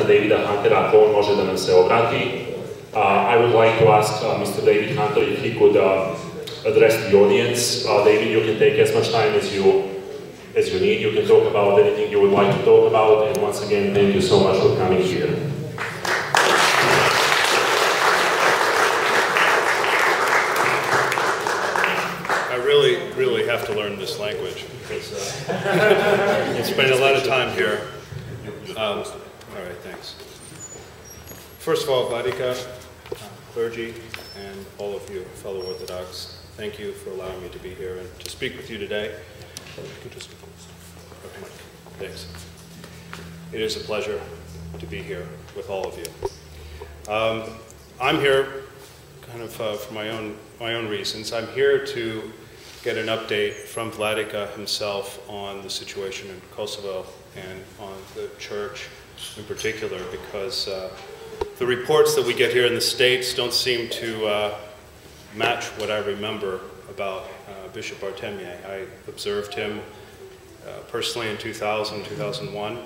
Davida Huntera, ako on može da nam se obrati. I would like to ask Mr. David Hunter if he could address the audience. David, you can take as much time as you need. You can talk about anything you would like to talk about. And once again, thank you so much for coming here. I really have to learn this language because I spend a lot of time here. All right, thanks. First of all, Vladika, clergy, and all of you fellow Orthodox, thank you for allowing me to be here and to speak with you today. Thanks. It is a pleasure to be here with all of you. I'm here kind of for my own reasons. I'm here to get an update from Vladika himself on the situation in Kosovo and on the church in particular, because the reports that we get here in the States don't seem to match what I remember about Bishop Артемије. I observed him personally in 2000, 2001,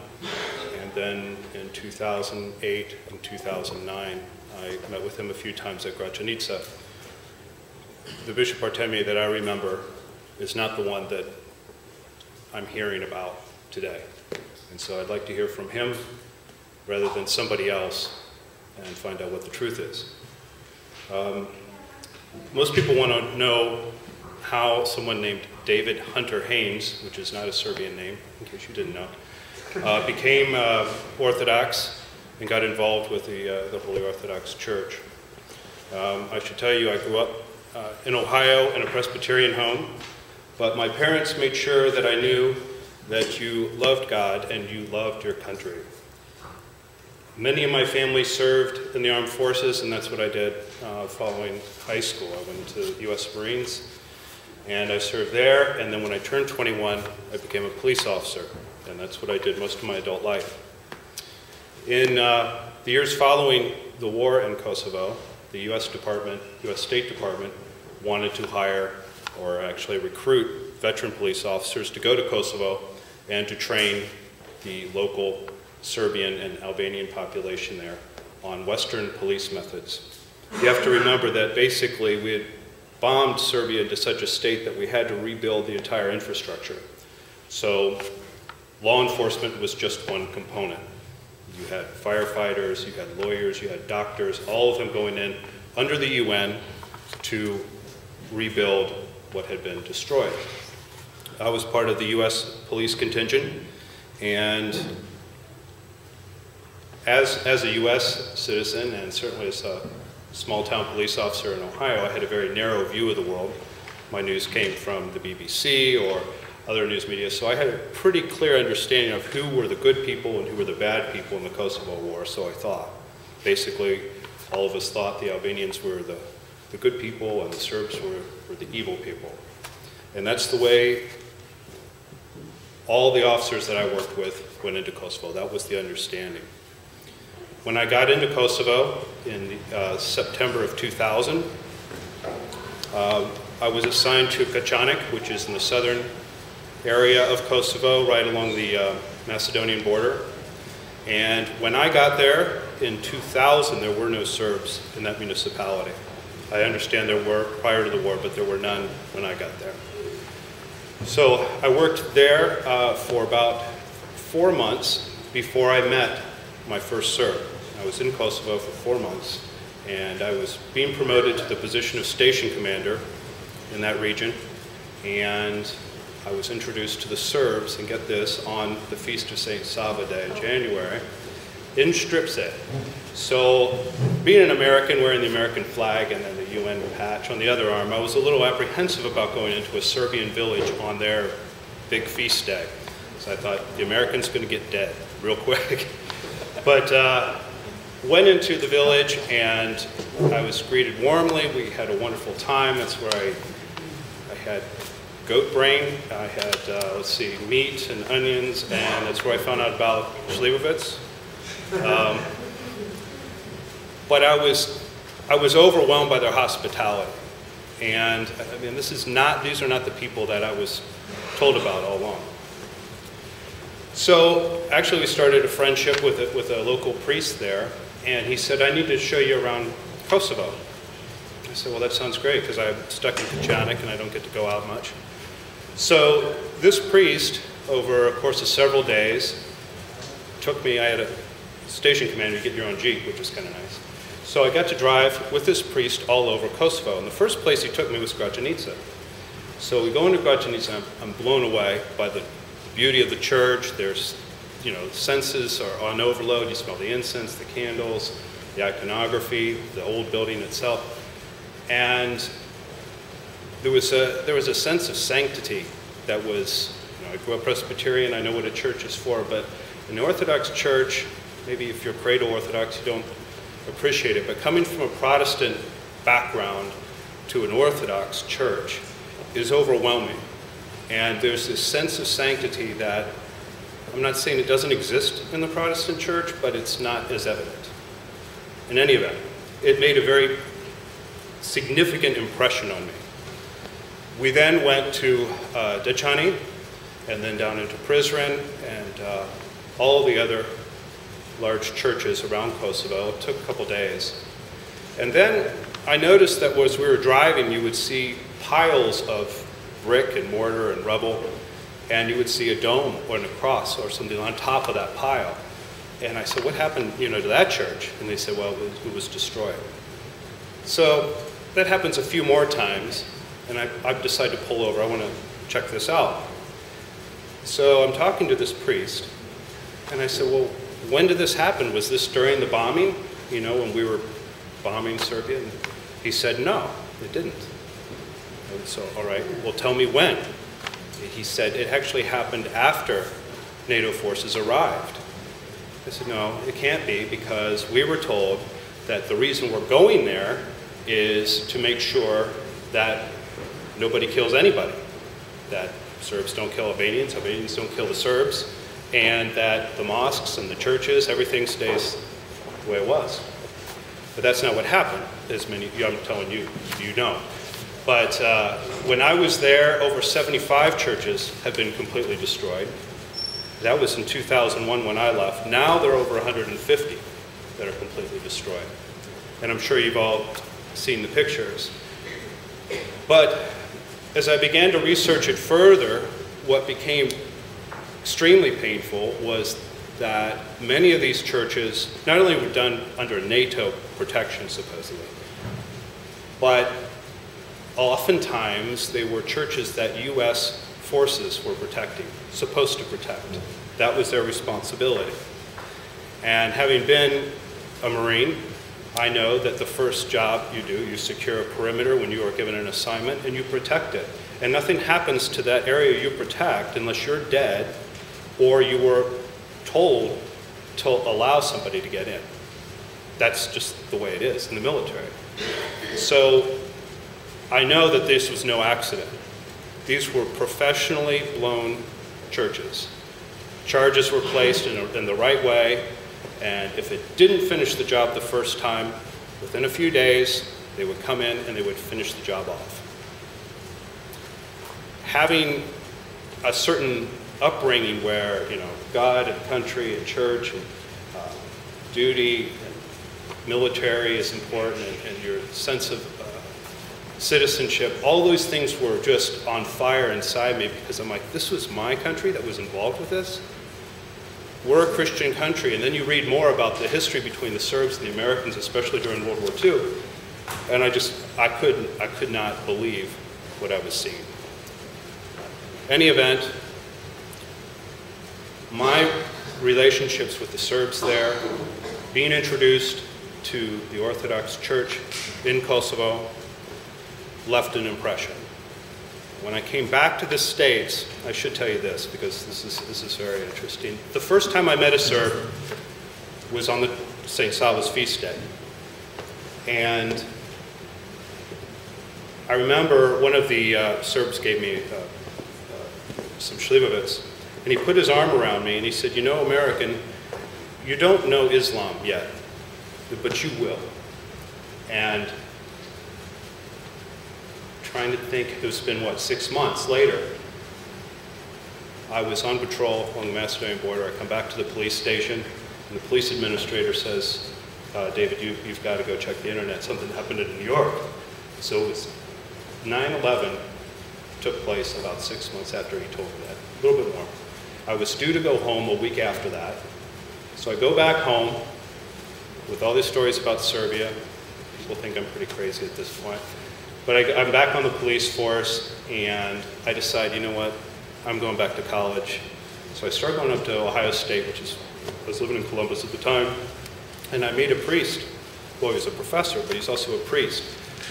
and then in 2008 and 2009, I met with him a few times at Gračanica. The Bishop Артемијe that I remember is not the one that I'm hearing about today. And so I'd like to hear from him rather than somebody else and find out what the truth is. Most people want to know how someone named David Hunter Haynes, which is not a Serbian name, in case you didn't know, became Orthodox and got involved with the Holy Orthodox Church. I should tell you, I grew up in Ohio in a Presbyterian home, but my parents made sure that I knew that you loved God and you loved your country. Many of my family served in the armed forces, and that's what I did following high school. I went to the U.S. Marines, and I served there, and then when I turned 21, I became a police officer, and that's what I did most of my adult life. In the years following the war in Kosovo, the U.S. State Department wanted to hire, or actually recruit, veteran police officers to go to Kosovo and to train the local Serbian and Albanian population there on Western police methods. You have to remember that basically we had bombed Serbia into such a state that we had to rebuild the entire infrastructure. So law enforcement was just one component. You had firefighters, you had lawyers, you had doctors, all of them going in under the UN to rebuild what had been destroyed. I was part of the US police contingent, and as a US citizen, and certainly as a small-town police officer in Ohio, I had a very narrow view of the world. My news came from the BBC or other news media, so I had a pretty clear understanding of who were the good people and who were the bad people in the Kosovo War, so I thought. Basically, all of us thought the Albanians were the good people and the Serbs were the evil people. And that's the way all the officers that I worked with went into Kosovo. That was the understanding. When I got into Kosovo in September of 2000, I was assigned to Kačanik, which is in the southern area of Kosovo, right along the Macedonian border. And when I got there in 2000, there were no Serbs in that municipality. I understand there were prior to the war, but there were none when I got there. So I worked there for about 4 months before I met my first Serb. I was in Kosovo for 4 months, and I was being promoted to the position of station commander in that region, and I was introduced to the Serbs, and get this, on the Feast of St. Sava Day in January, in Stripse. So, being an American, wearing the American flag and then the UN patch on the other arm, I was a little apprehensive about going into a Serbian village on their big feast day. So I thought, the American's going to get dead real quick. But went into the village, and I was greeted warmly. We had a wonderful time. That's where I had goat brain. I had, let's see, meat and onions, and that's where I found out about Slivovitz. But I was overwhelmed by their hospitality. And I mean, these are not the people that I was told about all along. So actually we started a friendship with a local priest there, and he said, I need to show you around Kosovo. I said, well, that sounds great, because I'm stuck in Kajanik and I don't get to go out much. So this priest, over a course of several days, took me, I had a station commander, you get your own Jeep, which was kind of nice. So I got to drive with this priest all over Kosovo, and the first place he took me was Gračanica. So we go into Gračanica, I'm blown away by the beauty of the church. There's, the senses are on overload. You smell the incense, the candles, the iconography, the old building itself. And there was a sense of sanctity that was, I grew up Presbyterian, I know what a church is for, but in the Orthodox Church, maybe if you're cradle Orthodox, you don't appreciate it, but coming from a Protestant background to an Orthodox church is overwhelming. And there's this sense of sanctity that, I'm not saying it doesn't exist in the Protestant church, but it's not as evident. In any event, it made a very significant impression on me. We then went to Dečani, and then down into Prizren, and all the other large churches around Kosovo. It took a couple days. And then I noticed that as we were driving, you would see piles of brick and mortar and rubble, and you would see a dome or a cross or something on top of that pile. And I said, what happened, to that church? And they said, well, it was destroyed. So that happens a few more times, and I've decided to pull over. I want to check this out. So I'm talking to this priest, and I said, well, when did this happen? Was this during the bombing, when we were bombing Serbia? And he said, no, it didn't. And so, all right, well, tell me when. He said, it actually happened after NATO forces arrived. I said, no, it can't be, because we were told that the reason we're going there is to make sure that nobody kills anybody, that Serbs don't kill Albanians, Albanians don't kill the Serbs, and that the mosques and the churches, everything stays the way it was. But that's not what happened, as many, I'm telling you, you know. But when I was there, over 75 churches have been completely destroyed. That was in 2001 when I left. Now there are over 150 that are completely destroyed. And I'm sure you've all seen the pictures. But as I began to research it further, what became extremely painful was that many of these churches not only were done under NATO protection, supposedly, but oftentimes they were churches that U.S. forces were protecting, supposed to protect. That was their responsibility. And having been a Marine, I know that the first job you do, you secure a perimeter when you are given an assignment, and you protect it. And nothing happens to that area you protect unless you're dead or you were told to allow somebody to get in. That's just the way it is in the military. So I know that this was no accident. These were professionally blown churches. Charges were placed in the right way, and if it didn't finish the job the first time, within a few days, they would come in and they would finish the job off. Having a certain upbringing where, God and country and church and duty and military is important, and your sense of citizenship, all those things were just on fire inside me, because I'm like, this was my country that was involved with this? We're a Christian country, and then you read more about the history between the Serbs and the Americans, especially during World War II, and I could not believe what I was seeing. Any event, my relationships with the Serbs there, being introduced to the Orthodox Church in Kosovo, left an impression. When I came back to the States, I should tell you this, because this is very interesting. The first time I met a Serb was on the St. Sava's feast day. And I remember one of the Serbs gave me some slivovitz, and he put his arm around me and he said, American, you don't know Islam yet, but you will. And trying to think, it's been, 6 months later, I was on patrol along the Macedonian border. I come back to the police station, and the police administrator says, David, you've got to go check the internet. Something happened in New York. So it was 9/11 took place about 6 months after he told me that, a little bit more. I was due to go home a week after that. So I go back home with all these stories about Serbia. People think I'm pretty crazy at this point. But I'm back on the police force, and I decide, you know what, I'm going back to college. So I start going up to Ohio State, I was living in Columbus at the time, and I meet a priest. Well, he was a professor, but he's also a priest.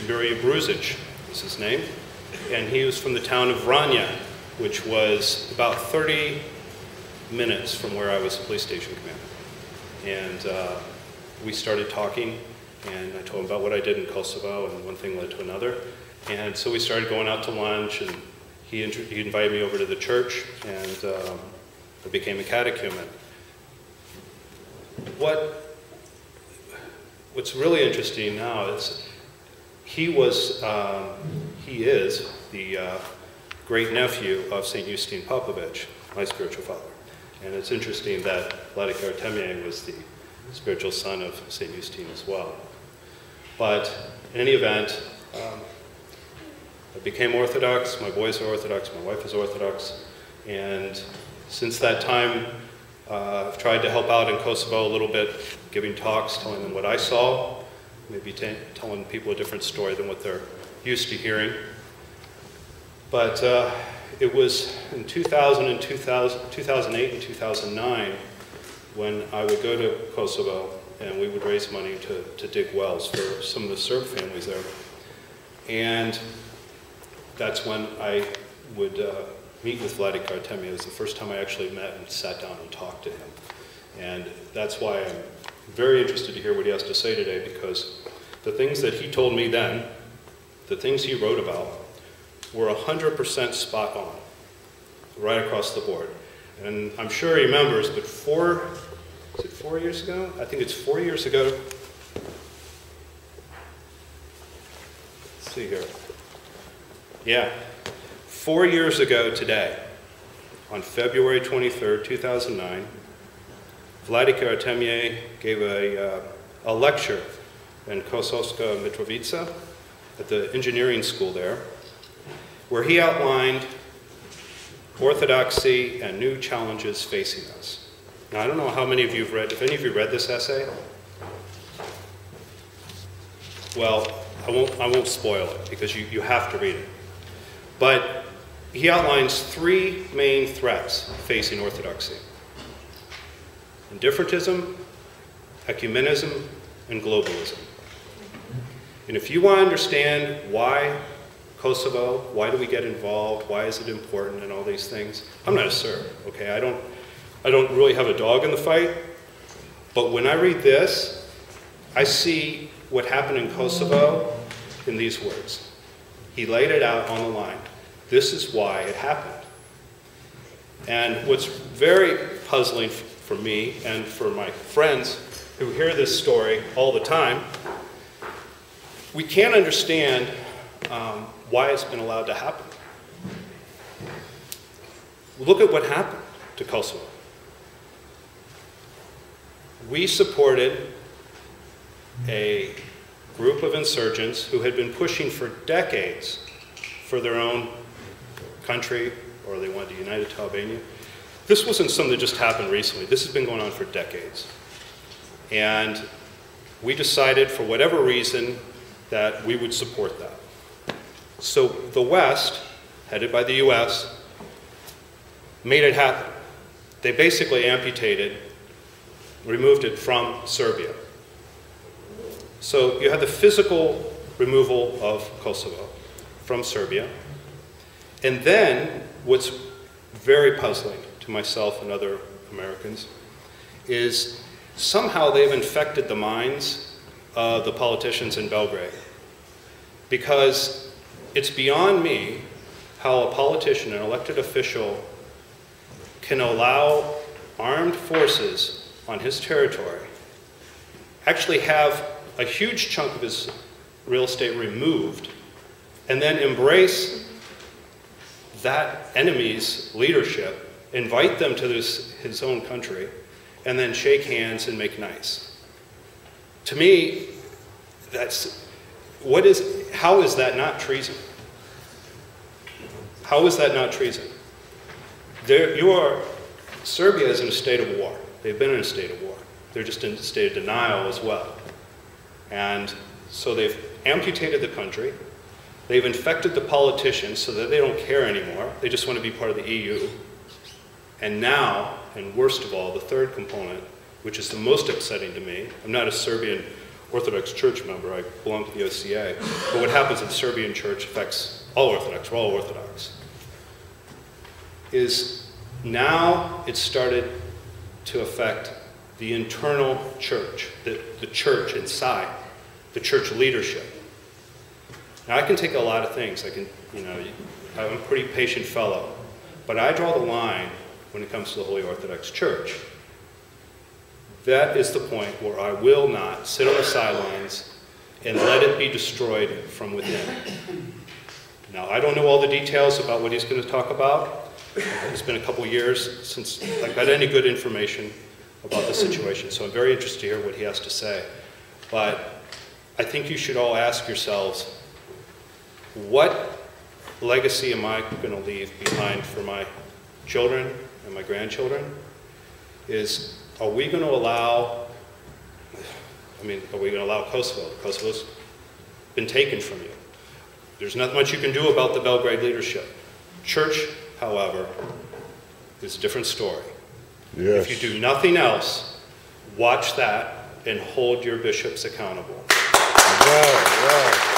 Jurij Bruzic is his name. And he was from the town of Vranja, which was about 30 minutes from where I was a police station commander. And we started talking, and I told him about what I did in Kosovo, and one thing led to another. And so we started going out to lunch, and he invited me over to the church, and I became a catechumen. What's really interesting now is he is the great nephew of St. Eustine Popovic, my spiritual father. And it's interesting that Vladika Артемије was the spiritual son of St. Eustine as well. But in any event, I became Orthodox, my boys are Orthodox, my wife is Orthodox, and since that time, I've tried to help out in Kosovo a little bit, giving talks, telling them what I saw, maybe telling people a different story than what they're used to hearing. But it was in 2008 and 2009 when I would go to Kosovo and we would raise money to dig wells for some of the Serb families there. And that's when I would meet with Vladika Артемијe. It was the first time I actually met and sat down and talked to him. And that's why I'm very interested to hear what he has to say today, because the things that he told me then, the things he wrote about, were 100% spot on, right across the board. And I'm sure he remembers, but is it 4 years ago? I think it's 4 years ago. Let's see here. Yeah, 4 years ago today, on February 23rd, 2009, Vladika Артемијe gave a lecture in Kosovska Mitrovica at the engineering school there, where he outlined orthodoxy and new challenges facing us. Now, I don't know how many of you have read, if any of you read this essay? Well, I won't spoil it, because you have to read it. But he outlines three main threats facing orthodoxy: indifferentism, ecumenism, and globalism. And if you want to understand why Kosovo, why do we get involved, why is it important, and all these things, I'm not a Serb, okay? I don't really have a dog in the fight, but when I read this, I see what happened in Kosovo in these words. He laid it out on the line. This is why it happened. And what's very puzzling for me and for my friends who hear this story all the time, we can't understand why it's been allowed to happen. Look at what happened to Kosovo. We supported a group of insurgents who had been pushing for decades for their own country, or they wanted to unite it to Albania. This wasn't something that just happened recently. This has been going on for decades. And we decided, for whatever reason, that we would support that. So the West, headed by the US, made it happen. They basically amputated, removed it from Serbia. So you had the physical removal of Kosovo from Serbia. And then what's very puzzling to myself and other Americans is somehow they've infected the minds of the politicians in Belgrade. Because it's beyond me how a politician, an elected official, can allow armed forces on his territory actually have a huge chunk of his real estate removed and then embrace that enemy's leadership invite them to his own country, and then shake hands and make nice. To me, how is that not treason? How is that not treason? Serbia is in a state of war. They've been in a state of war. They're just in a state of denial as well. And so they've amputated the country. They've infected the politicians so that they don't care anymore. They just want to be part of the EU. And now, and worst of all, the third component, which is the most upsetting to me, I'm not a Serbian Orthodox Church member, I belong to the OCA, but what happens in the Serbian Church affects all Orthodox, we're all Orthodox, is now it's started to affect the internal church, the church inside, the church leadership. Now I can take a lot of things, I'm a pretty patient fellow, but I draw the line when it comes to the Holy Orthodox Church. That is the point where I will not sit on the sidelines and let it be destroyed from within. Now, I don't know all the details about what he's going to talk about. It's been a couple years since I got any good information about the situation, so I'm very interested to hear what he has to say. But I think you should all ask yourselves, what legacy am I going to leave behind for my children and my grandchildren? Are we going to allow Kosovo? Kosovo's been taken from you. There's not much you can do about the Belgrade leadership. Church, however, is a different story. Yes. If you do nothing else, watch that and hold your bishops accountable. Yeah.